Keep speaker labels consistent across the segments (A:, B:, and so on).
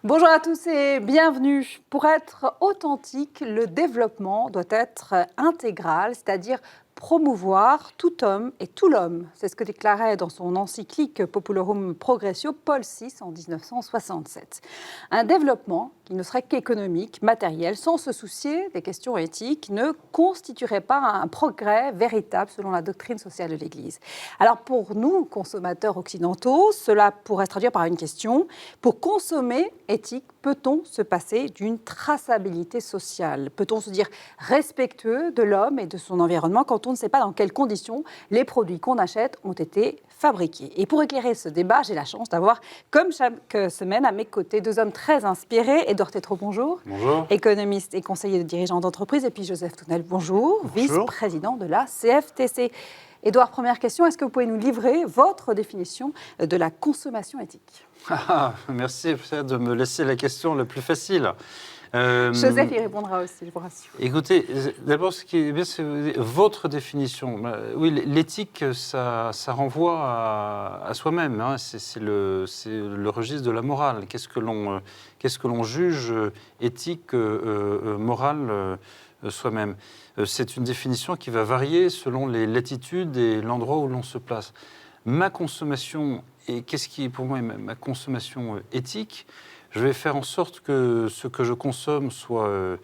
A: Bonjour à tous et bienvenue. Pour être authentique, le développement doit être intégral, c'est-à-dire promouvoir tout homme et tout l'homme. C'est ce que déclarait dans son encyclique Populorum Progressio Paul VI en 1967. Un développement qui ne serait qu'économique, matériel, sans se soucier des questions éthiques, ne constituerait pas un progrès véritable selon la doctrine sociale de l'Église. Alors pour nous, consommateurs occidentaux, cela pourrait se traduire par une question. Pour consommer éthique, peut-on se passer d'une traçabilité sociale? Peut-on se dire respectueux de l'homme et de son environnement quand on ne sait pas dans quelles conditions les produits qu'on achète ont été fabriqués? Et pour éclairer ce débat, j'ai la chance d'avoir, comme chaque semaine, à mes côtés, deux hommes très inspirés. Édouard Tétrault, bonjour.
B: Bonjour.
A: Économiste et conseiller de dirigeant d'entreprise. Et puis Joseph Tounel, bonjour.
B: Bonjour.
A: Vice-président de la CFTC. Édouard, première question, est-ce que vous pouvez nous livrer votre définition de la consommation éthique?
B: Merci de me laisser la question la plus facile.
A: Joseph y répondra aussi, je vous rassure.
B: Écoutez, d'abord, ce qui est bien, c'est votre définition. Oui, l'éthique, ça renvoie à soi-même. Hein. C'est le registre de la morale. Qu'est-ce que l'on juge éthique, morale soi-même? C'est une définition qui va varier selon les latitudes et l'endroit où l'on se place. Ma consommation, et qu'est-ce qui pour moi est ma consommation éthique? Je vais faire en sorte que ce que je consomme soit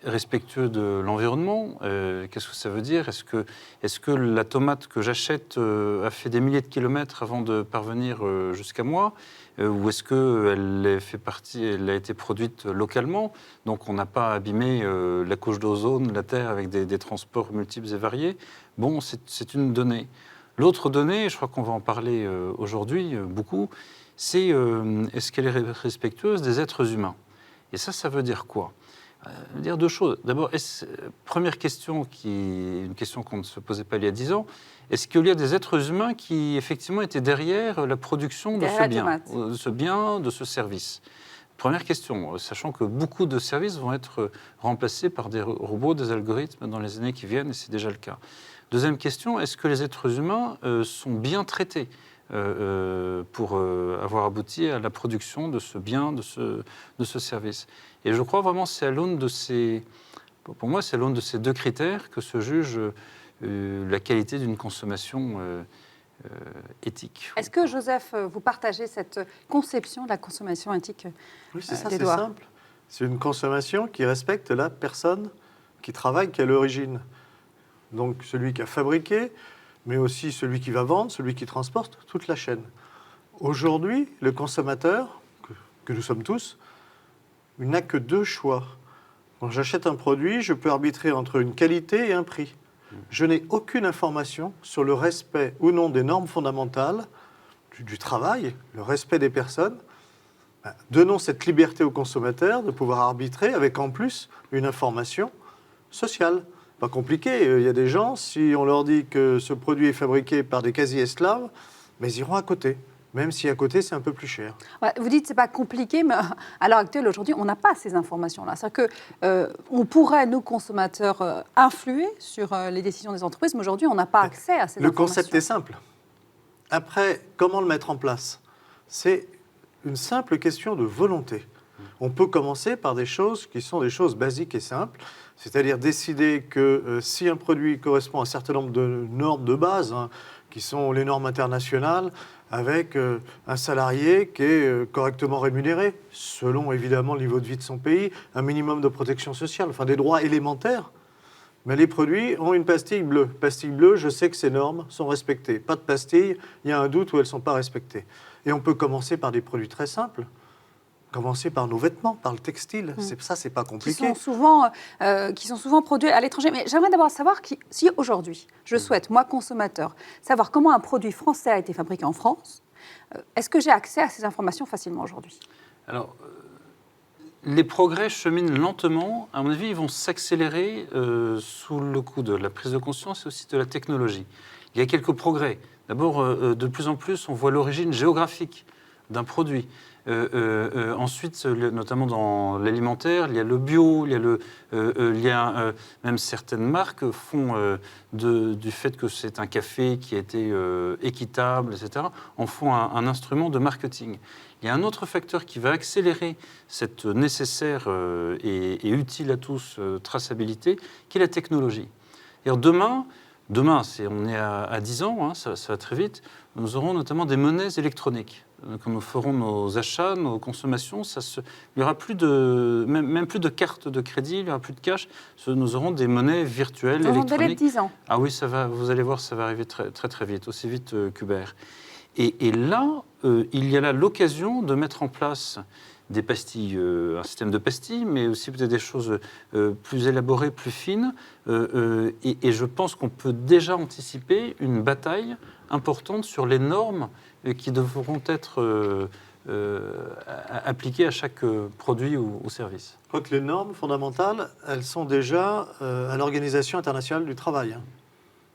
B: respectueux de l'environnement. Qu'est-ce que ça veut dire? Est-ce que la tomate que j'achète a fait des milliers de kilomètres avant de parvenir jusqu'à moi? Ou est-ce qu'elle a été produite localement? Donc on n'a pas abîmé la couche d'ozone, la Terre, avec des transports multiples et variés. Bon, c'est une donnée. L'autre donnée, je crois qu'on va en parler aujourd'hui beaucoup, c'est est-ce qu'elle est respectueuse des êtres humains? Et ça veut dire quoi? Ça veut dire deux choses. D'abord, première question, une question qu'on ne se posait pas il y a 10 ans, est-ce qu'il y a des êtres humains qui effectivement étaient derrière la production de ce bien, de ce service? Première question, sachant que beaucoup de services vont être remplacés par des robots, des algorithmes dans les années qui viennent, et c'est déjà le cas. Deuxième question, est-ce que les êtres humains sont bien traités pour avoir abouti à la production de ce bien, de ce service? Et je crois vraiment que c'est à l'aune de pour moi, c'est à l'aune de ces deux critères que se juge la qualité d'une consommation éthique.
A: Est-ce que, Joseph, vous partagez cette conception de la consommation éthique?
C: Oui, c'est ça, c'est simple. C'est une consommation qui respecte la personne qui travaille, qui est à l'origine. Donc celui qui a fabriqué, mais aussi celui qui va vendre, celui qui transporte, toute la chaîne. Aujourd'hui, le consommateur, que nous sommes tous, il n'a que deux choix. Quand j'achète un produit, je peux arbitrer entre une qualité et un prix. Je n'ai aucune information sur le respect ou non des normes fondamentales du travail, le respect des personnes. Donnons cette liberté aux consommateurs de pouvoir arbitrer avec en plus une information sociale. Pas compliqué, il y a des gens, si on leur dit que ce produit est fabriqué par des quasi-esclaves, mais ils iront à côté, même si à côté c'est un peu plus cher.
A: Ouais, vous dites que ce n'est pas compliqué, mais à l'heure actuelle, aujourd'hui, on n'a pas ces informations-là. C'est-à-dire qu'on pourrait, nous, consommateurs, influer sur les décisions des entreprises, mais aujourd'hui, on n'a pas accès à ces informations.
C: Le concept est simple. Après, comment le mettre en place? C'est une simple question de volonté. On peut commencer par des choses qui sont des choses basiques et simples, c'est-à-dire décider que si un produit correspond à un certain nombre de normes de base, qui sont les normes internationales, avec un salarié qui est correctement rémunéré, selon évidemment le niveau de vie de son pays, un minimum de protection sociale, enfin des droits élémentaires. Mais les produits ont une pastille bleue. Pastille bleue, je sais que ces normes sont respectées. Pas de pastille, il y a un doute où elles ne sont pas respectées. Et on peut commencer par des produits très simples. Commencer par nos vêtements, par le textile. Ça, c'est pas compliqué.
A: Qui sont souvent produits à l'étranger. Mais j'aimerais d'abord savoir si aujourd'hui, je souhaite, moi, consommateur, savoir comment un produit français a été fabriqué en France. Est-ce que j'ai accès à ces informations facilement aujourd'hui?
B: Alors, les progrès cheminent lentement. À mon avis, ils vont s'accélérer sous le coup de la prise de conscience et aussi de la technologie. Il y a quelques progrès. D'abord, de plus en plus, on voit l'origine géographique d'un produit. Ensuite, notamment dans l'alimentaire, il y a le bio, même certaines marques font du fait que c'est un café qui a été équitable, etc., en font un instrument de marketing. Il y a un autre facteur qui va accélérer cette nécessaire et utile à tous traçabilité, qui est la technologie. Et demain, on est à 10 ans, hein, ça va très vite, nous aurons notamment des monnaies électroniques. Quand nous ferons nos achats, nos consommations, il n'y aura plus même plus de cartes de crédit, il n'y aura plus de cash. Nous aurons des monnaies virtuelles, électroniques.
A: Dans un délai de 10 ans.
B: Ah oui, vous allez voir, ça va arriver très très, très vite, aussi vite qu'Uber. Et là, il y a là l'occasion de mettre en place des pastilles, un système de pastilles, mais aussi peut-être des choses plus élaborées, plus fines. Et je pense qu'on peut déjà anticiper une bataille importante sur les normes qui devront être appliquées à chaque produit ou service.
C: Je crois que les normes fondamentales, elles sont déjà à l'Organisation internationale du travail.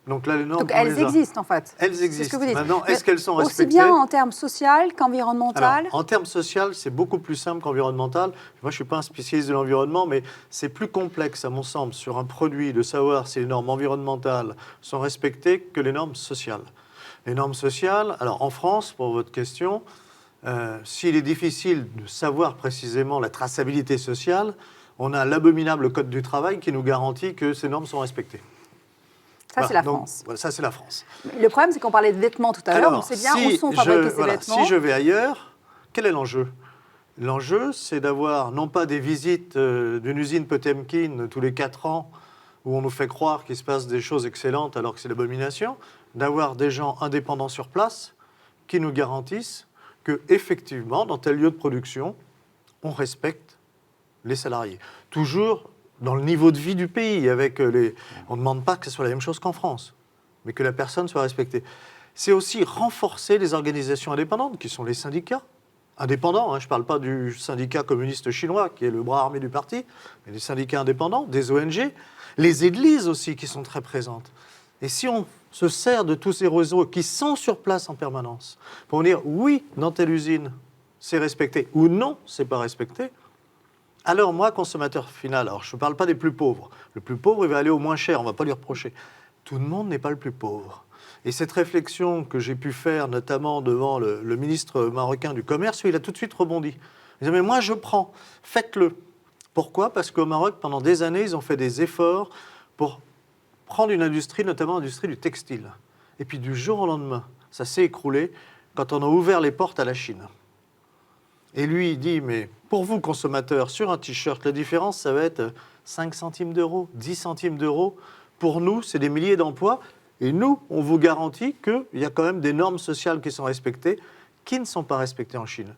C: Donc là, les normes,
A: donc elles existent en fait.
C: Elles existent.
A: C'est ce que vous dites.
C: Maintenant, est-ce qu'elles sont respectées?
A: Aussi bien en termes social qu'environnemental.
C: En termes social, c'est beaucoup plus simple qu'environnemental. Moi, je ne suis pas un spécialiste de l'environnement, mais c'est plus complexe, à mon sens, sur un produit, de savoir si les normes environnementales sont respectées que les normes sociales. Les normes sociales, alors en France, pour votre question, s'il est difficile de savoir précisément la traçabilité sociale, on a l'abominable Code du travail qui nous garantit que ces normes sont respectées.
A: Ça, c'est la France.
C: Voilà, ça, c'est la France.
A: Le problème, c'est qu'on parlait de vêtements tout à l'heure. On sait bien où sont fabriqués ces vêtements.
C: Si je vais ailleurs, quel est l'enjeu? L'enjeu, c'est d'avoir non pas des visites d'une usine Potemkin tous les 4 ans où on nous fait croire qu'il se passe des choses excellentes alors que c'est l'abomination, d'avoir des gens indépendants sur place qui nous garantissent qu'effectivement, dans tel lieu de production, on respecte les salariés. Toujours dans le niveau de vie du pays. On ne demande pas que ce soit la même chose qu'en France, mais que la personne soit respectée. C'est aussi renforcer les organisations indépendantes, qui sont les syndicats indépendants. Je ne parle pas du syndicat communiste chinois, qui est le bras armé du parti, mais les syndicats indépendants, des ONG, les églises aussi, qui sont très présentes. Et si on se sert de tous ces réseaux qui sont sur place en permanence, pour dire oui, dans telle usine, c'est respecté, ou non, c'est pas respecté, alors moi, consommateur final, alors je ne parle pas des plus pauvres. Le plus pauvre, il va aller au moins cher, on ne va pas lui reprocher. Tout le monde n'est pas le plus pauvre. Et cette réflexion que j'ai pu faire, notamment devant le ministre marocain du Commerce, il a tout de suite rebondi. Il dit, mais moi, je prends, faites-le. Pourquoi? Parce qu'au Maroc, pendant des années, ils ont fait des efforts pour prendre une industrie, notamment l'industrie du textile. Et puis du jour au lendemain, ça s'est écroulé quand on a ouvert les portes à la Chine. Et lui, il dit, mais pour vous, consommateurs, sur un t-shirt, la différence, ça va être 5 centimes d'euros, 10 centimes d'euros. Pour nous, c'est des milliers d'emplois. Et nous, on vous garantit qu'il y a quand même des normes sociales qui sont respectées, qui ne sont pas respectées en Chine.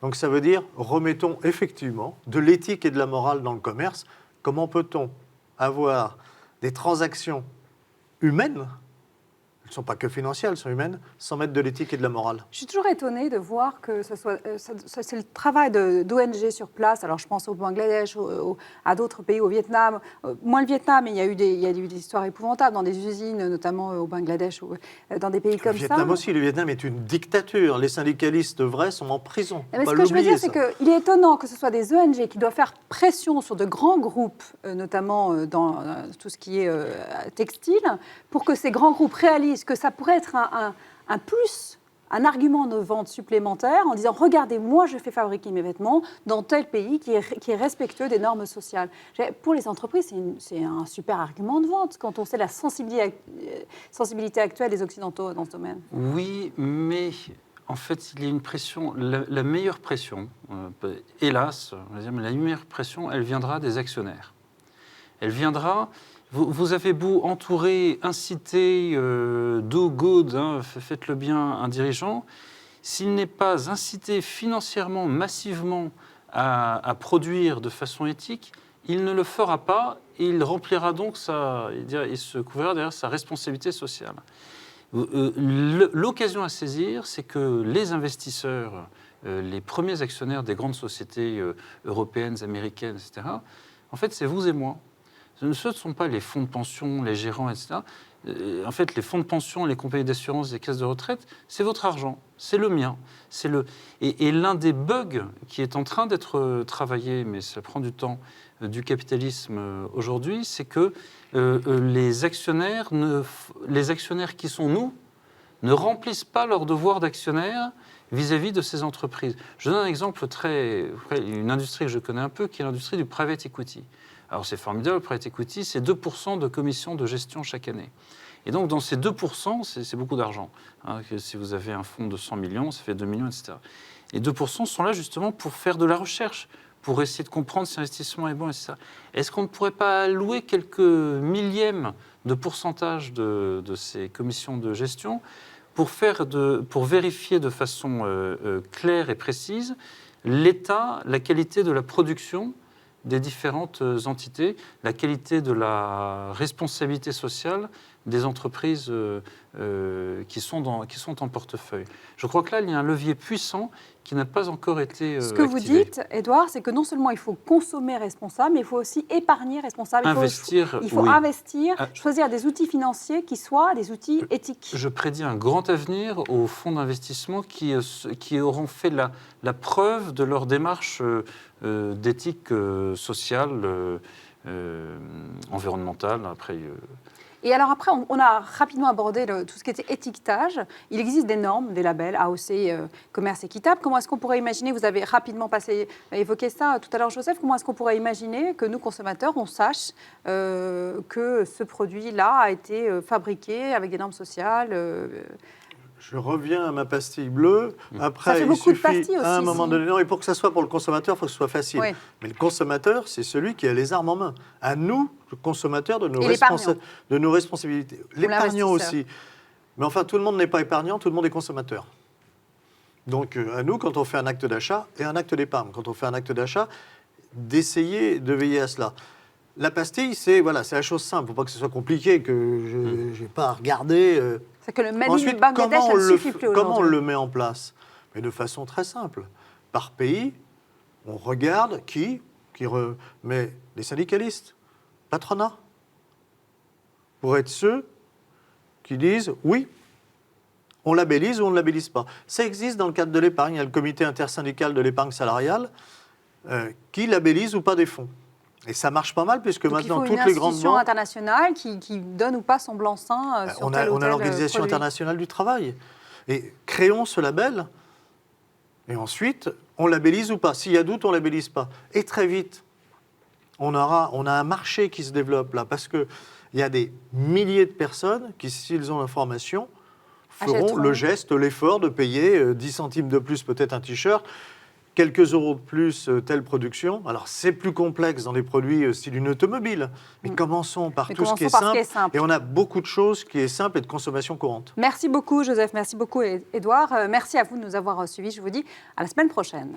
C: Donc ça veut dire, remettons effectivement de l'éthique et de la morale dans le commerce. Comment peut-on avoir des transactions humaines, elles ne sont pas que financières, elles sont humaines, sans mettre de l'éthique et de la morale?
A: Je suis toujours étonnée de voir que c'est le travail d'ONG sur place. Alors, je pense au Bangladesh, à d'autres pays, au Vietnam. Moins le Vietnam, mais il y a eu des histoires épouvantables dans des usines, notamment au Bangladesh, dans des pays comme ça.
C: Le Vietnam aussi, le Vietnam est une dictature. Les syndicalistes vrais sont en prison.
A: Mais ce que je veux dire, c'est qu'il est étonnant que ce soit des ONG qui doivent faire pression sur de grands groupes, notamment dans tout ce qui est textile, pour que ces grands groupes réalisent que ça pourrait être un plus, un argument de vente supplémentaire en disant « Regardez, moi, je fais fabriquer mes vêtements dans tel pays qui est respectueux des normes sociales. » Pour les entreprises, c'est un super argument de vente quand on sait la sensibilité actuelle des Occidentaux dans ce domaine.
B: Oui, mais en fait, il y a une pression, la meilleure pression, hélas, on va dire, mais la meilleure pression, elle viendra des actionnaires. Elle viendra... Vous avez beau entourer, inciter, do good, faites-le bien, un dirigeant, s'il n'est pas incité financièrement, massivement à produire de façon éthique, il ne le fera pas et il remplira donc il se couvrira derrière sa responsabilité sociale. L'occasion à saisir, c'est que les investisseurs, les premiers actionnaires des grandes sociétés européennes, américaines, etc., en fait, c'est vous et moi. ce ne sont pas les fonds de pension, les gérants, etc. En fait, les fonds de pension, les compagnies d'assurance, les caisses de retraite, c'est votre argent, c'est le mien. Et l'un des bugs qui est en train d'être travaillé, mais ça prend du temps, du capitalisme aujourd'hui, c'est que les actionnaires qui sont nous ne remplissent pas leur devoir d'actionnaire vis-à-vis de ces entreprises. Je donne un exemple une industrie que je connais un peu, qui est l'industrie du private equity. Alors c'est formidable, le private equity, c'est 2% de commission de gestion chaque année. Et donc dans ces 2%, c'est beaucoup d'argent. Hein, si vous avez un fonds de 100 millions, ça fait 2 millions, etc. Et 2% sont là justement pour faire de la recherche, pour essayer de comprendre si l'investissement est bon, etc. Est-ce qu'on ne pourrait pas allouer quelques millièmes de pourcentage de ces commissions de gestion pour vérifier de façon claire et précise l'état, la qualité de la production des différentes entités, la qualité de la responsabilité sociale des entreprises qui sont en portefeuille. Je crois que là, il y a un levier puissant qui n'a pas encore été
A: Ce que vous dites, Édouard, c'est que non seulement il faut consommer responsable, mais il faut aussi épargner responsable. Il faut investir, choisir des outils financiers qui soient des outils éthiques.
B: Je prédis un grand avenir aux fonds d'investissement qui auront fait la preuve de leur démarche d'éthique sociale, environnementale.
A: Et alors après, on a rapidement abordé tout ce qui était étiquetage. Il existe des normes, des labels, AOC, commerce équitable. Comment est-ce qu'on pourrait imaginer, vous avez rapidement évoqué ça tout à l'heure Joseph, comment est-ce qu'on pourrait imaginer que nous, consommateurs, on sache que ce produit-là a été fabriqué avec des normes sociales
C: Je reviens à ma pastille bleue. Après,
A: ça fait beaucoup de pastilles aussi.
C: À un moment donné, non, et pour que ça soit pour le consommateur, il faut que ce soit facile.
A: Oui.
C: Mais le consommateur, c'est celui qui a les armes en main. À nous, le consommateur, de nos responsabilités. L'épargnant aussi. Mais enfin, tout le monde n'est pas épargnant, tout le monde est consommateur. Donc, à nous, quand on fait un acte d'achat et un acte d'épargne, quand on fait un acte d'achat, d'essayer de veiller à cela. La pastille, c'est la chose simple. Il ne faut pas que ce soit compliqué, que je n'ai pas à regarder.
A: C'est que le Made
C: Ensuite,
A: in Bangladesh, ça ne suffit plus
C: comment on le met en place? Mais de façon très simple. Par pays, on regarde qui remet les syndicalistes, patronat, pour être ceux qui disent oui, on labellise ou on ne labellise pas. Ça existe dans le cadre de l'épargne. Il y a le comité intersyndical de l'épargne salariale qui labellise ou pas des fonds. Et ça marche pas mal, puisque
A: donc
C: maintenant, toutes les grandes banques...
A: il faut une institution internationale qui donne ou pas son blanc-seing sur tel ou tel
C: On a l'Organisation
A: produit.
C: internationale du travail. Et créons ce label, et ensuite, on labellise ou pas. S'il y a doute, on ne labellise pas. Et très vite, on a un marché qui se développe là, parce qu'il y a des milliers de personnes qui, s'ils ont l'information, feront le geste, l'effort de payer 10 centimes de plus peut-être un t-shirt, quelques euros de plus telle production. Alors, c'est plus complexe dans des produits style une automobile. Mais commençons par tout ce qui est simple. Et on a beaucoup de choses qui est simple et de consommation courante.
A: Merci beaucoup, Joseph. Merci beaucoup, Édouard. Merci à vous de nous avoir suivis. Je vous dis à la semaine prochaine.